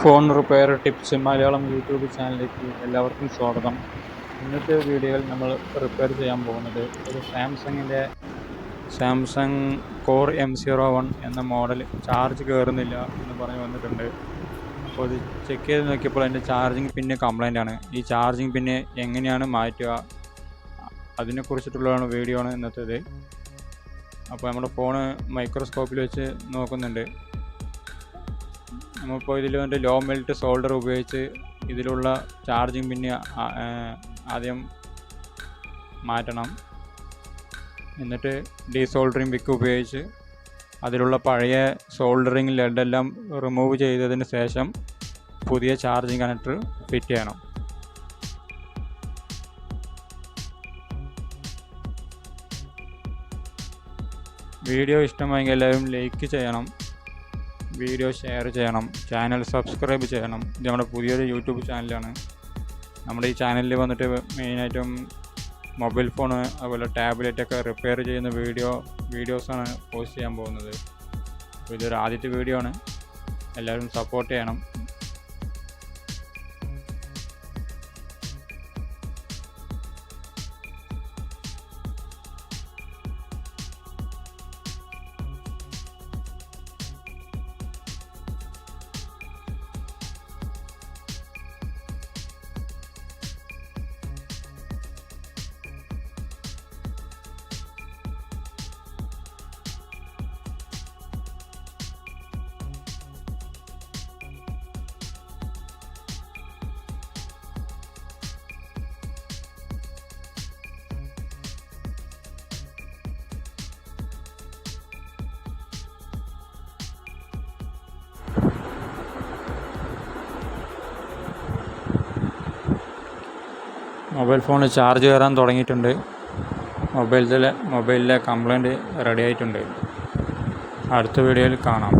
Phone repair tips Malayalam YouTube ചാനലിലേക്ക് എല്ലാവർക്കും സ്വാഗതം. ഇന്നത്തെ വീഡിയോയിൽ നമ്മൾ റിപ്പയർ ചെയ്യാൻ പോകുന്നത് ഒരു സാംസങ് കോർ M01 എന്ന മോഡൽ ചാർജ് കയറുന്നില്ല എന്ന് പറഞ്ഞ് വന്നിട്ടുണ്ട്. അപ്പോൾ ഇത് ചെക്ക് ചെയ്ത് നോക്കിയപ്പോൾ അതിൻ്റെ ചാർജിങ് പിന്നെ കംപ്ലൈൻ്റ് ആണ്. ഈ ചാർജിങ് പിന്നെ എങ്ങനെയാണ് മാറ്റുക, അതിനെക്കുറിച്ചിട്ടുള്ളതാണ് വീഡിയോ ആണ് ഇന്നത്തേത്. അപ്പോൾ നമ്മുടെ ഫോണ് മൈക്രോസ്കോപ്പിൽ വെച്ച് നോക്കുന്നുണ്ട്. നമ്മളിപ്പോൾ ഇതിൽ വന്നിട്ട് ലോ മെൽറ്റ് സോൾഡർ ഉപയോഗിച്ച് ഇതിലുള്ള ചാർജിങ് പിന്നെ ആദ്യം മാറ്റണം. എന്നിട്ട് ഡീസോൾഡറിങ് പിക്ക് ഉപയോഗിച്ച് അതിലുള്ള പഴയ സോൾഡറിങ് ലെഡെല്ലാം റിമൂവ് ചെയ്തതിന് ശേഷം പുതിയ ചാർജിങ് കണക്ടർ ഫിറ്റ് ചെയ്യണം. വീഡിയോ ഇഷ്ടമായെങ്കിൽ എല്ലാവരും ലൈക്ക് ചെയ്യണം, വീഡിയോ ഷെയർ ചെയ്യണം, ചാനൽ സബ്സ്ക്രൈബ് ചെയ്യണം. ഇത് നമ്മുടെ പുതിയൊരു യൂട്യൂബ് ചാനലാണ്. നമ്മുടെ ഈ ചാനലിൽ വന്നിട്ട് മെയിനായിട്ടും മൊബൈൽ ഫോണ് അതുപോലെ ടാബ്ലറ്റൊക്കെ റിപ്പയർ ചെയ്യുന്ന വീഡിയോസാണ് പോസ്റ്റ് ചെയ്യാൻ പോകുന്നത്. അപ്പോൾ ഇതൊരു ആദ്യത്തെ വീഡിയോ ആണ്, എല്ലാവരും സപ്പോർട്ട് ചെയ്യണം. മൊബൈൽ ഫോണിൽ ചാർജ് കയറാൻ തുടങ്ങിയിട്ടുണ്ട്. മൊബൈലിലെ കംപ്ലൈൻറ്റ് റെഡി ആയിട്ടുണ്ട്. അടുത്ത വീഡിയോയിൽ കാണാം.